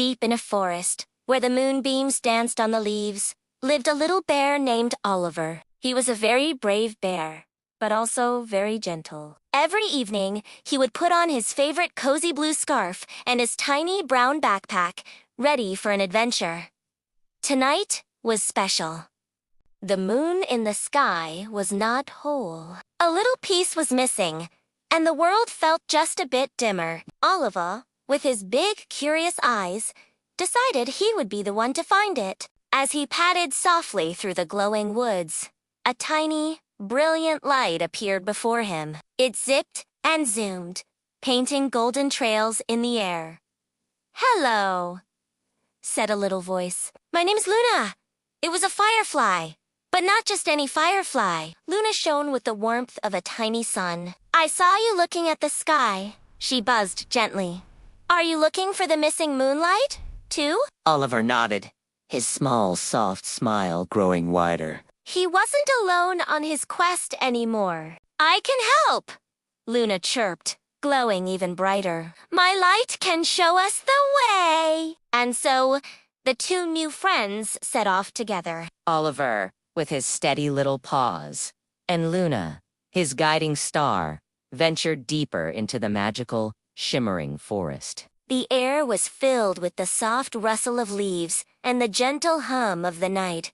Deep in a forest, where the moonbeams danced on the leaves, lived a little bear named Oliver. He was a very brave bear, but also very gentle. Every evening, he would put on his favorite cozy blue scarf and his tiny brown backpack, ready for an adventure. Tonight was special. The moon in the sky was not whole. A little piece was missing, and the world felt just a bit dimmer. Oliver, with his big, curious eyes, decided he would be the one to find it. As he padded softly through the glowing woods, a tiny, brilliant light appeared before him. It zipped and zoomed, painting golden trails in the air. "Hello," said a little voice. "My name's Luna." It was a firefly, but not just any firefly. Luna shone with the warmth of a tiny sun. "I saw you looking at the sky," she buzzed gently. "Are you looking for the missing moonlight, too?" Oliver nodded, his small, soft smile growing wider. He wasn't alone on his quest anymore. "I can help," Luna chirped, glowing even brighter. "My light can show us the way." And so, the two new friends set off together. Oliver, with his steady little paws, and Luna, his guiding star, ventured deeper into the magical, shimmering forest. The air was filled with the soft rustle of leaves and the gentle hum of the night.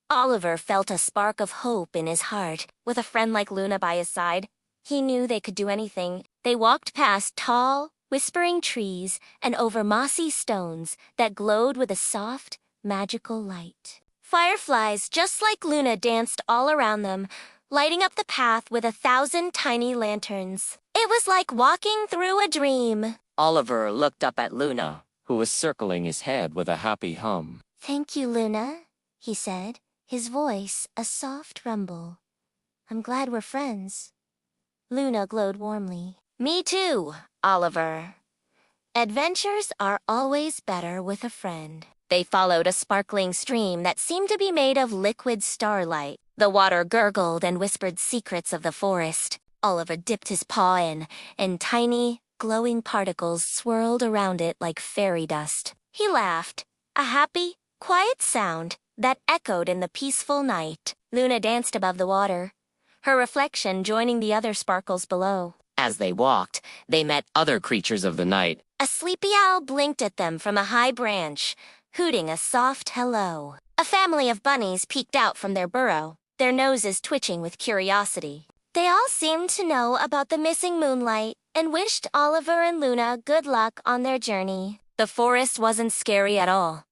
Oliver felt a spark of hope in his heart. With a friend like Luna by his side, he knew they could do anything. They walked past tall, whispering trees and over mossy stones that glowed with a soft, magical light. Fireflies just like Luna danced all around them, lighting up the path with 1,000 tiny lanterns. It was like walking through a dream. Oliver looked up at Luna, who was circling his head with a happy hum. "Thank you, Luna," he said, his voice a soft rumble. "I'm glad we're friends." Luna glowed warmly. "Me too, Oliver. Adventures are always better with a friend." They followed a sparkling stream that seemed to be made of liquid starlight. The water gurgled and whispered secrets of the forest. Oliver dipped his paw in, and tiny, glowing particles swirled around it like fairy dust. He laughed, a happy, quiet sound that echoed in the peaceful night. Luna danced above the water, her reflection joining the other sparkles below. As they walked, they met other creatures of the night. A sleepy owl blinked at them from a high branch, hooting a soft hello. A family of bunnies peeked out from their burrow, their noses twitching with curiosity. They all seemed to know about the missing moonlight and wished Oliver and Luna good luck on their journey. The forest wasn't scary at all.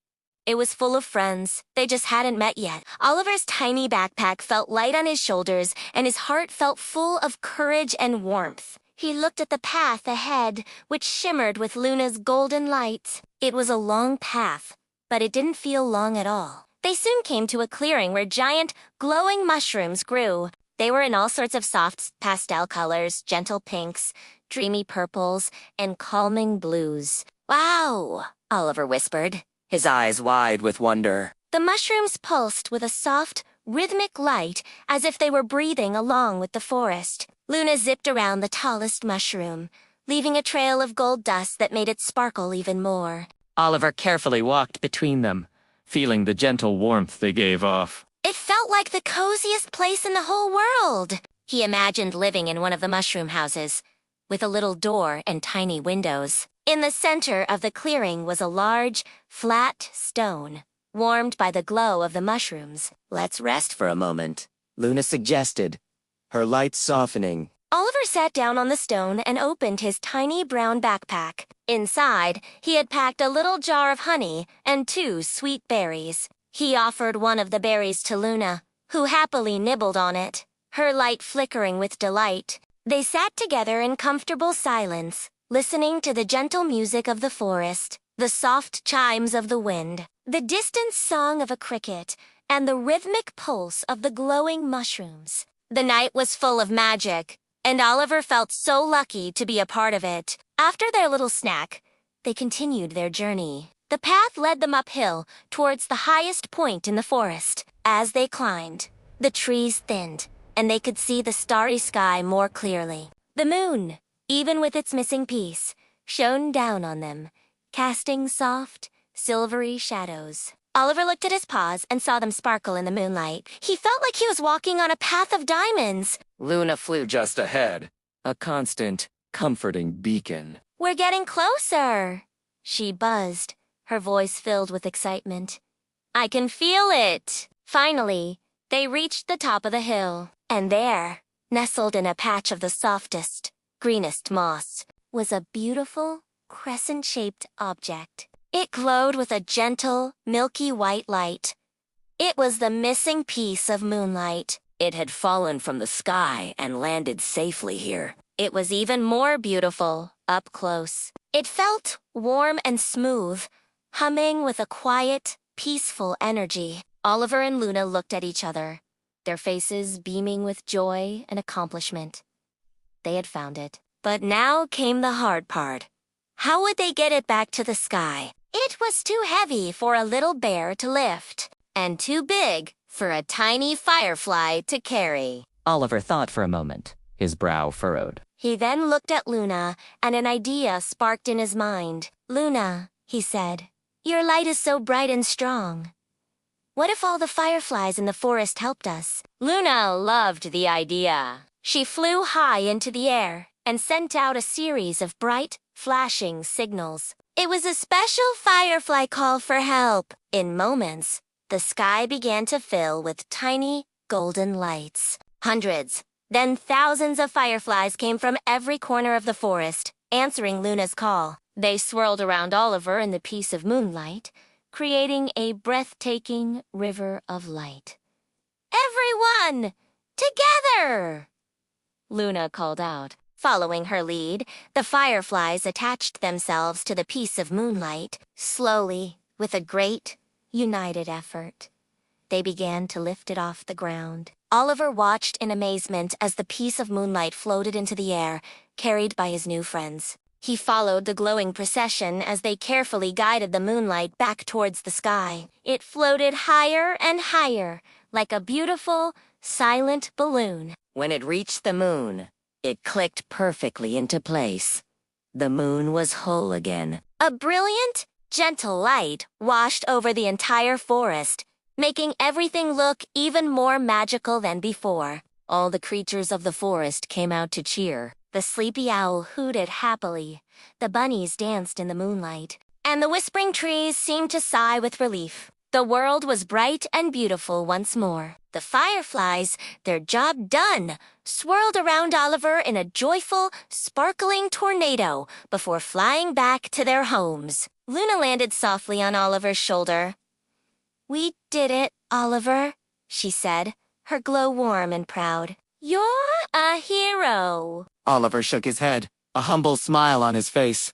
It was full of friends they just hadn't met yet. Oliver's tiny backpack felt light on his shoulders, and his heart felt full of courage and warmth. He looked at the path ahead, which shimmered with Luna's golden light. It was a long path, but it didn't feel long at all. They soon came to a clearing where giant, glowing mushrooms grew. They were in all sorts of soft pastel colors, gentle pinks, dreamy purples, and calming blues. "Wow," Oliver whispered, His eyes wide with wonder. The mushrooms pulsed with a soft, rhythmic light as if they were breathing along with the forest. Luna zipped around the tallest mushroom, leaving a trail of gold dust that made it sparkle even more. Oliver carefully walked between them, feeling the gentle warmth they gave off. It felt like the coziest place in the whole world. He imagined living in one of the mushroom houses, with a little door and tiny windows. In the center of the clearing was a large, flat stone, warmed by the glow of the mushrooms. "Let's rest for a moment," Luna suggested, her light softening. Oliver sat down on the stone and opened his tiny brown backpack. Inside, he had packed a little jar of honey and 2 sweet berries. He offered one of the berries to Luna, who happily nibbled on it, her light flickering with delight. They sat together in comfortable silence, listening to the gentle music of the forest, the soft chimes of the wind, the distant song of a cricket, and the rhythmic pulse of the glowing mushrooms. The night was full of magic, and Oliver felt so lucky to be a part of it. After their little snack, they continued their journey. The path led them uphill towards the highest point in the forest. As they climbed, the trees thinned, and they could see the starry sky more clearly. The moon, even with its missing piece, shone down on them, casting soft, silvery shadows. Oliver looked at his paws and saw them sparkle in the moonlight. He felt like he was walking on a path of diamonds. Luna flew Just ahead, a constant, comforting beacon. We're getting closer, she buzzed, her voice filled with excitement. I can feel it. Finally, they reached the top of the hill, and there, nestled in a patch of the softest, greenest moss, was a beautiful, crescent-shaped object. It glowed with a gentle, milky white light. It was the missing piece of Moonlight. It had fallen from the sky and landed safely here. It was even more beautiful, up close. It felt warm and smooth, humming with a quiet, peaceful energy. Oliver and Luna looked at each other, their faces beaming with joy and accomplishment. They had found it. But now came the hard part. How would they get it back to the sky? It was too heavy for a little bear to lift, and too big for a tiny firefly to carry. Oliver thought for a moment, his brow furrowed. He then looked at Luna, and an idea sparked in his mind. Luna, he said, your light is so bright and strong. What if all the fireflies in the forest helped us? Luna loved the idea. She flew high into the air and sent out a series of bright, flashing signals. It was a special firefly call for help. In moments, the sky began to fill with tiny, golden lights. Hundreds, then thousands of fireflies came from every corner of the forest, answering Luna's call. They swirled around Oliver in the piece of moonlight, creating a breathtaking river of light. Everyone! Together! Luna called out. Following her lead, the fireflies attached themselves to the piece of moonlight. Slowly, with a great, united effort, they began to lift it off the ground. Oliver watched in amazement as the piece of moonlight floated into the air, carried by his new friends. He followed the glowing procession as they carefully guided the moonlight back towards the sky. It floated higher and higher, like a beautiful, silent balloon. When it reached the moon, it clicked perfectly into place. The moon was whole again. A brilliant, gentle light washed over the entire forest, making everything look even more magical than before. All the creatures of the forest came out to cheer. The sleepy owl hooted happily, the bunnies danced in the moonlight, and the whispering trees seemed to sigh with relief. The world was bright and beautiful once more. The fireflies, their job done, swirled around Oliver in a joyful, sparkling tornado before flying back to their homes. Luna landed softly on Oliver's shoulder. We did it, Oliver, she said, her glow warm and proud. You're a hero. Oliver shook his head, a humble smile on his face.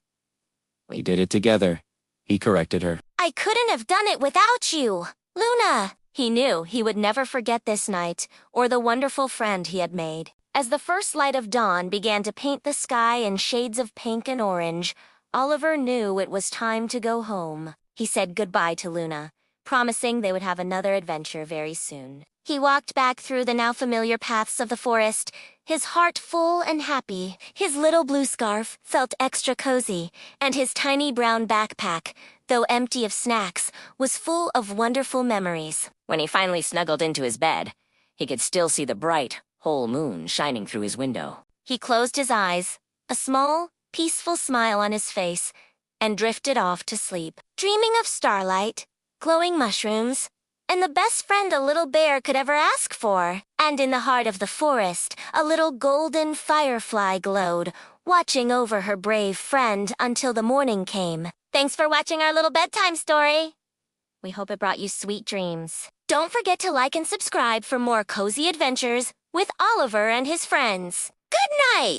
We did it together, he corrected her. I couldn't have done it without you, Luna. He knew he would never forget this night or the wonderful friend he had made. As the first light of dawn began to paint the sky in shades of pink and orange, Oliver knew it was time to go home. He said goodbye to Luna, promising they would have another adventure very soon. He walked back through the now familiar paths of the forest, his heart full and happy. His little blue scarf felt extra cozy, and his tiny brown backpack, though empty of snacks, was full of wonderful memories. When he finally snuggled into his bed, he could still see the bright, whole moon shining through his window. He closed his eyes, a small, peaceful smile on his face, and drifted off to sleep, dreaming of starlight, glowing mushrooms, and the best friend a little bear could ever ask for. And in the heart of the forest, a little golden firefly glowed, watching over her brave friend until the morning came. Thanks for watching our little bedtime story. We hope it brought you sweet dreams. Don't forget to like and subscribe for more cozy adventures with Oliver and his friends. Good night!